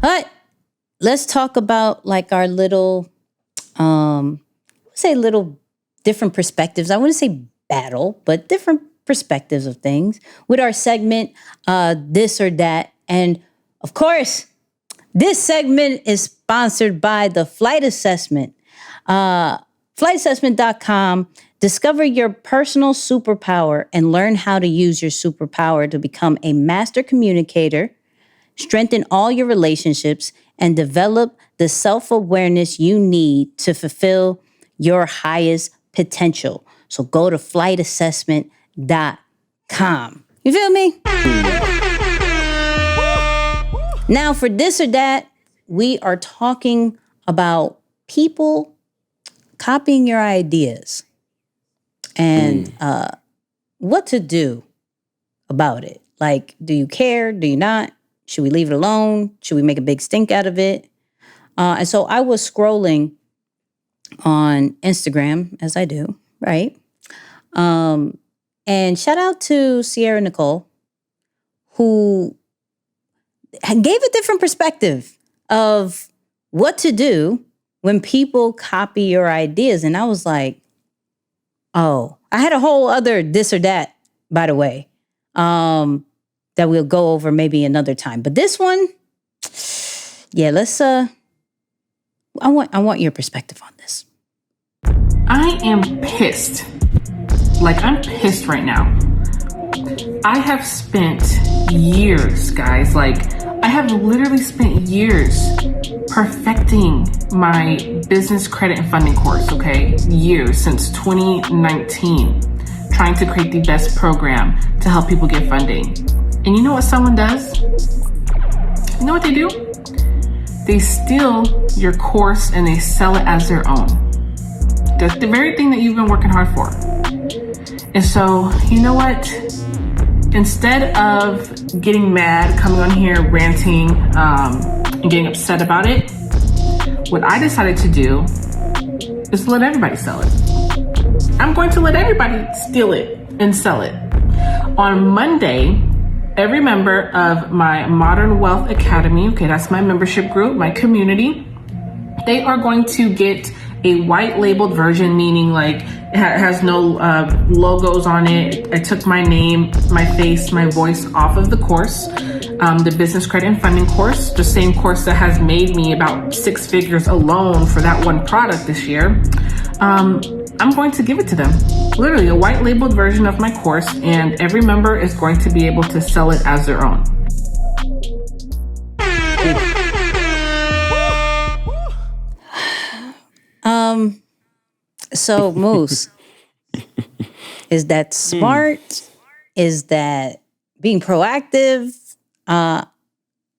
But let's talk about like our little, say little different perspectives. I wouldn't say battle, but different perspectives of things with our segment, This or That. And of course, this segment is sponsored by the Flight Assessment. Flightassessment.com. Discover your personal superpower and learn how to use your superpower to become a master communicator, strengthen all your relationships, and develop the self-awareness you need to fulfill your highest potential. So go to flightassessment.com. You feel me? Now for This or That, we are talking about people copying your ideas and what to do about it. Like, do you care? Do you not? Should we leave it alone? Should we make a big stink out of it? And so I was scrolling on Instagram, as I do, right? And shout out to Sierra Nicole, who gave a different perspective of what to do when people copy your ideas. And I was like, oh, I had a whole other This or That, by the way, that we'll go over maybe another time. But this one, yeah, let's, I want your perspective on this. I am pissed. Like, I'm pissed right now. I have spent years, guys, I have literally spent years perfecting my business credit and funding course, okay? Years, since 2019, trying to create the best program to help people get funding. And you know what someone does? You know what they do? They steal your course and they sell it as their own. That's the very thing that you've been working hard for. And so, you know what? Instead of getting mad, coming on here, ranting, and getting upset about it, what I decided to do is let everybody sell it. I'm going to let everybody steal it and sell it. On Monday, every member of my Modern Wealth Academy, okay, that's my membership group, my community, they are going to get a white labeled version, meaning like it has no logos on it. I took my name, my face, my voice off of the course, the business credit and funding course, the same course that has made me about 6 figures alone for that one product this year. I'm going to give it to them. Literally a white labeled version of my course, and every member is going to be able to sell it as their own. So Moose, is that smart? Is that being proactive? I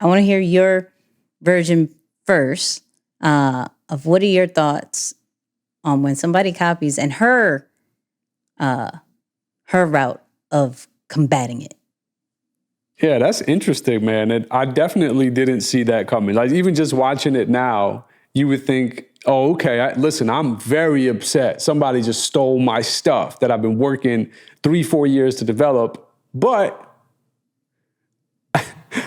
want to hear your version first of what are your thoughts on when somebody copies and her route of combating it. Yeah, that's interesting, man. And I definitely didn't see that coming. Like, even just watching it now, you would think, oh, okay, listen, I'm very upset. Somebody just stole my stuff that I've been working 3-4 years to develop. But the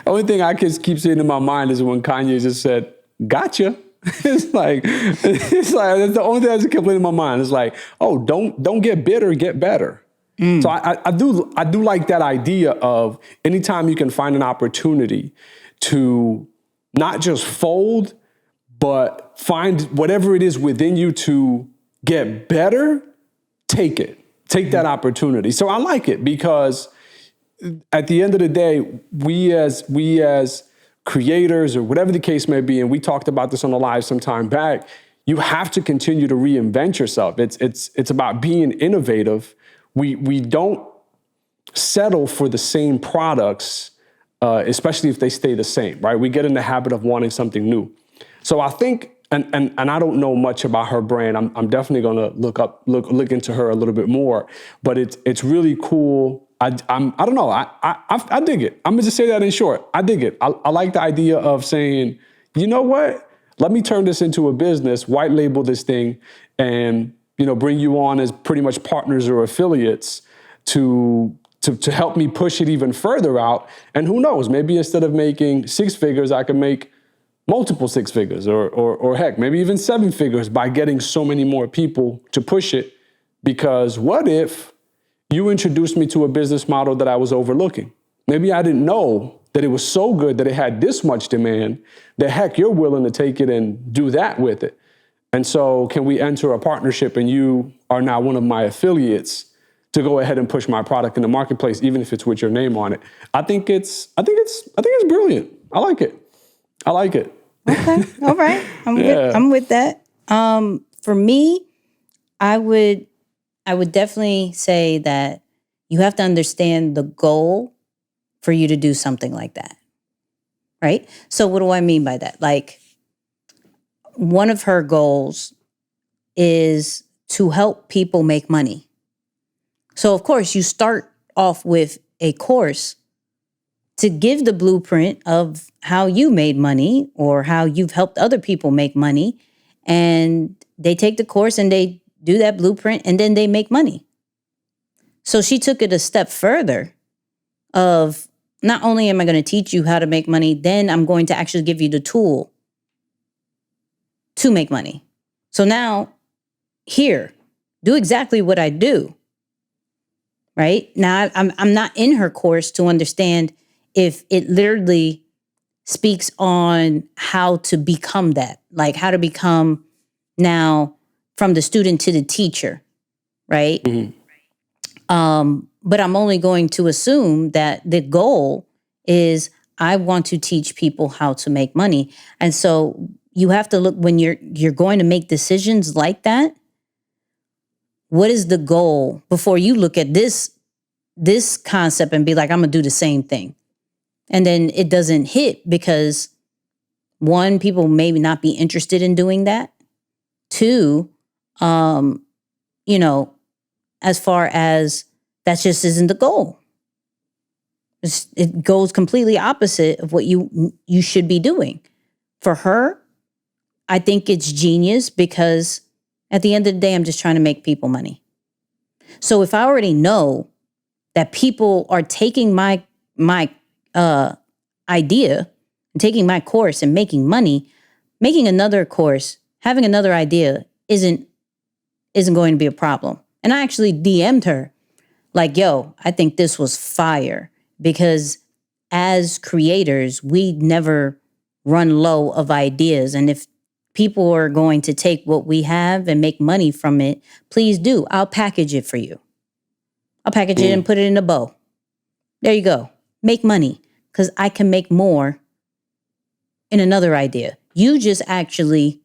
only thing I can keep seeing in my mind is when Kanye just said, gotcha. It's like that's the only thing that's completely in my mind. It's like, oh, don't get bitter, get better. So I do like that idea of anytime you can find an opportunity to not just fold, but find whatever it is within you to get better, take it. Take that opportunity. So I like it because at the end of the day, we as creators or whatever the case may be, and we talked about this on the live some time back, you have to continue to reinvent yourself. It's about being innovative. We don't settle for the same products, especially if they stay the same, right? We get in the habit of wanting something new. So I think, and I don't know much about her brand. I'm definitely going to look into her a little bit more. But it's really cool. I don't know. I dig it. I'm gonna just say that in short. I dig it. I like the idea of saying, you know what? Let me turn this into a business, white label this thing, and bring you on as pretty much partners or affiliates to help me push it even further out. And who knows? Maybe instead of making 6 figures, I can make multiple six figures or heck, maybe even seven figures by getting so many more people to push it. Because what if you introduced me to a business model that I was overlooking? Maybe I didn't know that it was so good that it had this much demand that heck, you're willing to take it and do that with it. And so can we enter a partnership and you are now one of my affiliates to go ahead and push my product in the marketplace, even if it's with your name on it? I think it's brilliant. I like it. Okay. All right. I'm with that. For me, I would definitely say that you have to understand the goal for you to do something like that. Right? So what do I mean by that? Like, one of her goals is to help people make money. So of course you start off with a course to give the blueprint of how you made money or how you've helped other people make money. And they take the course and they do that blueprint and then they make money. So she took it a step further of not only am I going to teach you how to make money, then I'm going to actually give you the tool to make money. So now here, do exactly what I do. Right? Now I'm not in her course to understand if it literally speaks on how to become that, like how to become now from the student to the teacher, right? But I'm only going to assume that the goal is I want to teach people how to make money. And so you have to look when you're going to make decisions like that. What is the goal before you look at this concept and be like, I'm gonna do the same thing? And then it doesn't hit because one, people maybe not be interested in doing that. Two, as far as that just isn't the goal. It goes completely opposite of what you should be doing. For her, I think it's genius because at the end of the day, I'm just trying to make people money. So if I already know that people are taking my idea and taking my course and making money, making another course, having another idea isn't going to be a problem. And I actually DM'd her like, yo, I think this was fire, because as creators, we never run low of ideas. And if people are going to take what we have and make money from it, please do. I'll package it for you. I'll package it and put it in a bow. There you go. Make money, because I can make more in another idea. You just actually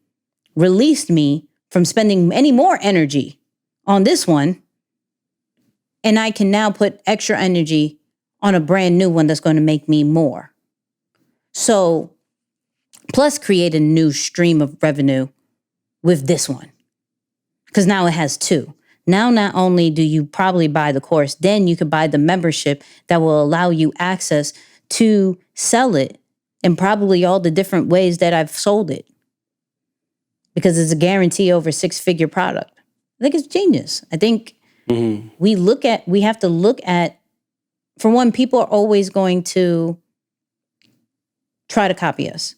released me from spending any more energy on this one. And I can now put extra energy on a brand new one that's going to make me more. So, plus create a new stream of revenue with this one, because now it has two. Now, not only do you probably buy the course, then you could buy the membership that will allow you access to sell it in probably all the different ways that I've sold it, because it's a guarantee over six-figure product. I think it's genius. I think we have to look at, for one, people are always going to try to copy us.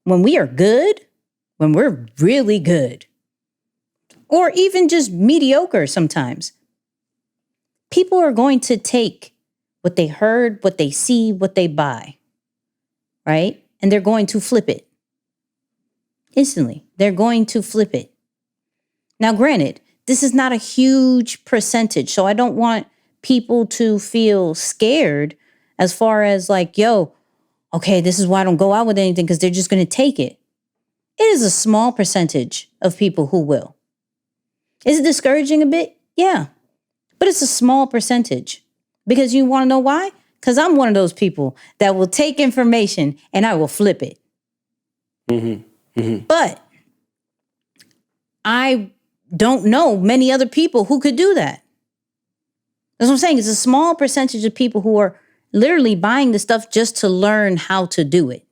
When we are good, when we're really good, or even just mediocre sometimes, people are going to take what they heard, what they see, what they buy, right? And they're going to flip it. Instantly, they're going to flip it. Now, granted, this is not a huge percentage, so I don't want people to feel scared as far as like, yo, okay, this is why I don't go out with anything, because they're just going to take it. It is a small percentage of people who will. Is it discouraging a bit? Yeah. But it's a small percentage. Because you want to know why? Because I'm one of those people that will take information and I will flip it. But I don't know many other people who could do that. That's what I'm saying. It's a small percentage of people who are literally buying the stuff just to learn how to do it.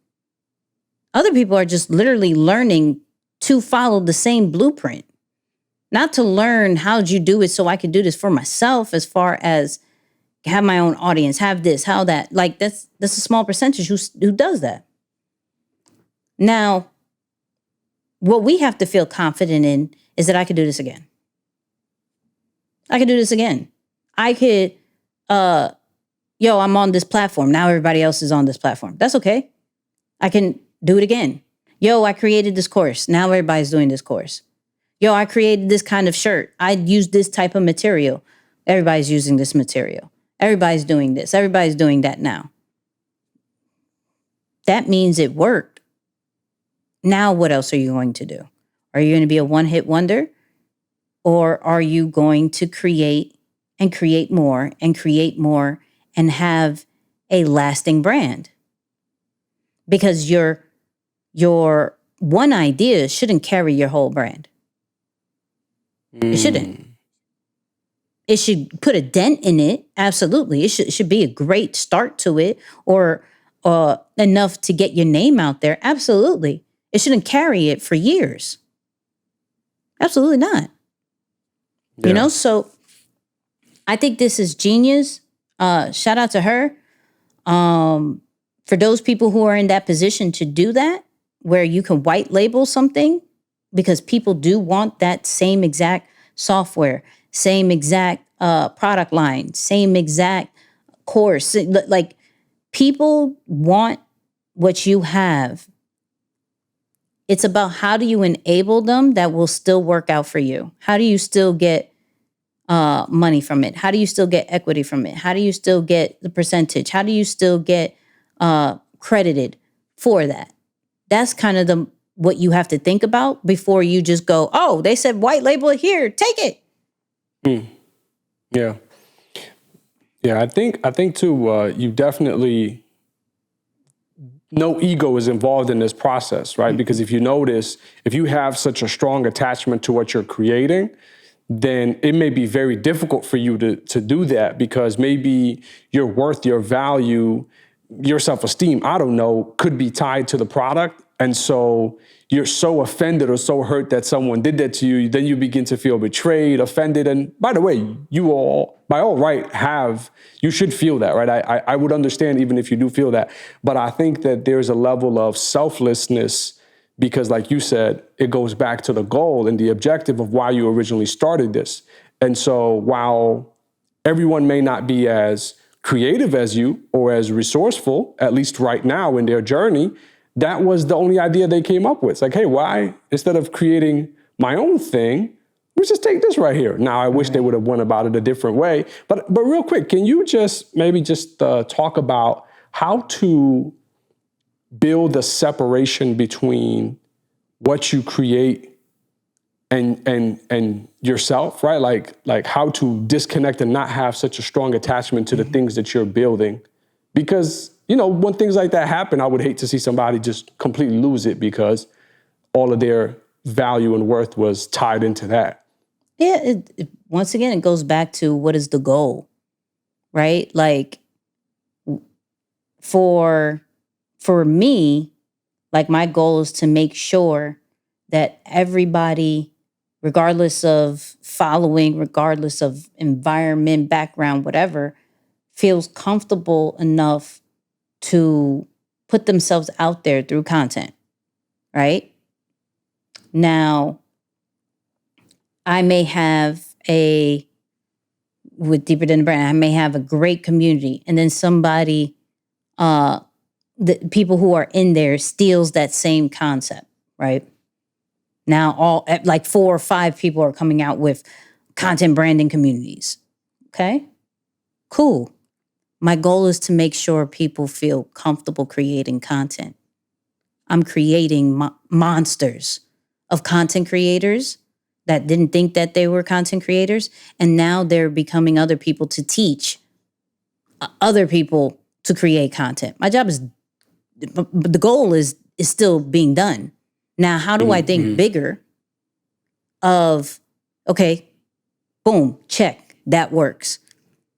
Other people are just literally learning to follow the same blueprint. Not to learn how'd you do it so I could do this for myself, as far as have my own audience, have this, how that. Like that's a small percentage who does that. Now, what we have to feel confident in is that I could do this again. I could do this again. I could, I'm on this platform. Now everybody else is on this platform. That's okay. I can do it again. Yo, I created this course. Now everybody's doing this course. Yo, I created this kind of shirt. I used this type of material. Everybody's using this material. Everybody's doing this. Everybody's doing that now. That means it worked. Now what else are you going to do? Are you going to be a one-hit wonder? Or are you going to create and create more and create more and have a lasting brand? Because your one idea shouldn't carry your whole brand. It shouldn't. It should put a dent in it. Absolutely. It should be a great start to it, or enough to get your name out there. Absolutely. It shouldn't carry it for years. Absolutely not. Yeah. So I think this is genius. Shout out to her. For those people who are in that position to do that, where you can white label something, because people do want that same exact software, same exact product line, same exact course. Like, people want what you have. It's about how do you enable them that will still work out for you? How do you still get money from it? How do you still get equity from it? How do you still get the percentage? How do you still get credited for that? That's kind of what you have to think about before you just go, oh, they said white label it here, take it. Yeah. Yeah, I think too, you definitely, no ego is involved in this process, right? Because if you notice, if you have such a strong attachment to what you're creating, then it may be very difficult for you to do that, because maybe your worth, your value, your self-esteem, I don't know, could be tied to the product. And so you're so offended or so hurt that someone did that to you, then you begin to feel betrayed, offended. And by the way, you all, by all right, you should feel that, right? I would understand even if you do feel that. But I think that there's a level of selflessness, because like you said, it goes back to the goal and the objective of why you originally started this. And so while everyone may not be as creative as you or as resourceful, at least right now in their journey, that was the only idea they came up with. It's like, hey, why, instead of creating my own thing, let's just take this right here. Now, I wish they would have went about it a different way. But real quick, can you maybe talk about how to build a separation between what you create and yourself, right? Like how to disconnect and not have such a strong attachment to the things that you're building. Because, when things like that happen, I would hate to see somebody just completely lose it because all of their value and worth was tied into that. Yeah, once again, it goes back to what is the goal, right? Like, for me, like, my goal is to make sure that everybody, regardless of following, regardless of environment, background, whatever, feels comfortable enough to put themselves out there through content, right? Now, I may have with Deeper Than the Brand, I may have a great community, and then somebody, the people who are in there steals that same concept, right? Now, like 4 or 5 people are coming out with content branding communities. Okay, cool. My goal is to make sure people feel comfortable creating content. I'm creating monsters of content creators that didn't think that they were content creators, and now they're becoming other people to teach other people to create content. My job is, the goal is still being done. Now, how do I think bigger of, okay, boom, check, that works.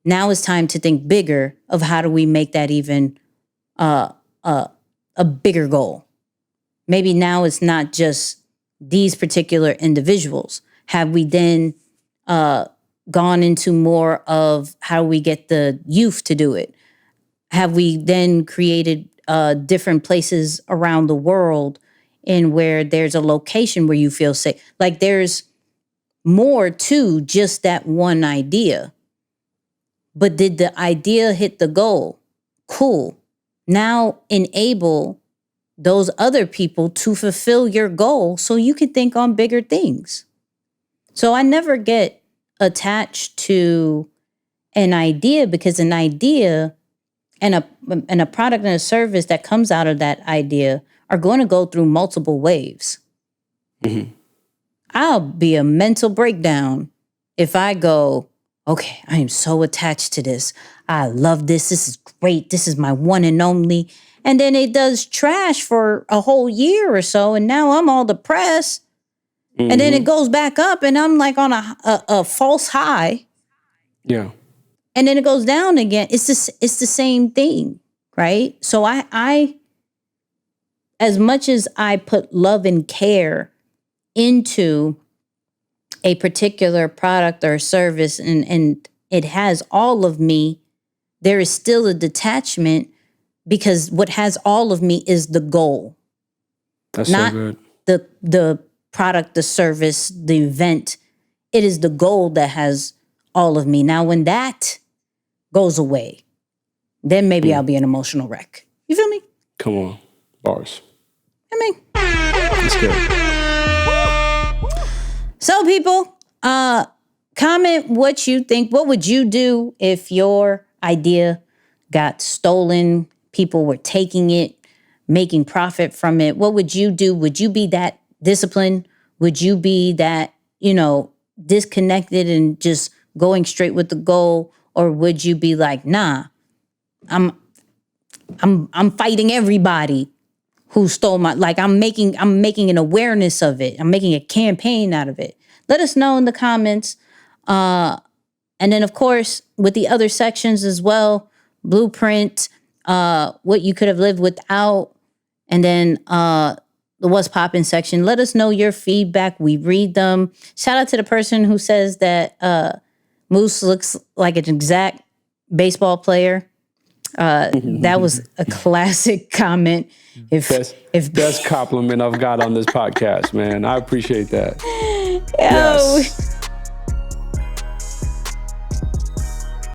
Now it's time to think bigger of how do we make that even a bigger goal. Maybe now it's not just these particular individuals. Have we then gone into more of how we get the youth to do it? Have we then created different places around the world in where there's a location where you feel safe. Like there's more to just that one idea. But did the idea hit the goal? Cool. Now enable those other people to fulfill your goal so you can think on bigger things. So I never get attached to an idea, because an idea and a product and a service that comes out of that idea are going to go through multiple waves. Mm-hmm. I'll be a mental breakdown if I go, okay, I am so attached to this. I love this. This is great. This is my one and only. And then it does trash for a whole year or so. And now I'm all depressed. Mm-hmm. And then it goes back up and I'm like on a false high. Yeah. And then it goes down again. It's the same thing, right? So I as much as I put love and care into a particular product or service and it has all of me, there is still a detachment, because what has all of me is the goal. That's not so good. The product, the service, the event. It is the goal that has all of me. Now, when that goes away, then maybe I'll be an emotional wreck. You feel me? Come on. Bars. I mean, That's good. So people, comment what you think. What would you do if your idea got stolen? People were taking it, making profit from it. What would you do? Would you be that disciplined? Would you be that, disconnected and just going straight with the goal? Or would you be like, nah, I'm fighting everybody who stole my, like I'm making an awareness of it. I'm making a campaign out of it. Let us know in the comments. And then of course, with the other sections as well, blueprint, what you could have lived without, and then the what's poppin' section. Let us know your feedback. We read them. Shout out to the person who says that Moose looks like an exact baseball player. That was a classic comment. Best compliment I've got on this podcast, man. I appreciate that. Yes.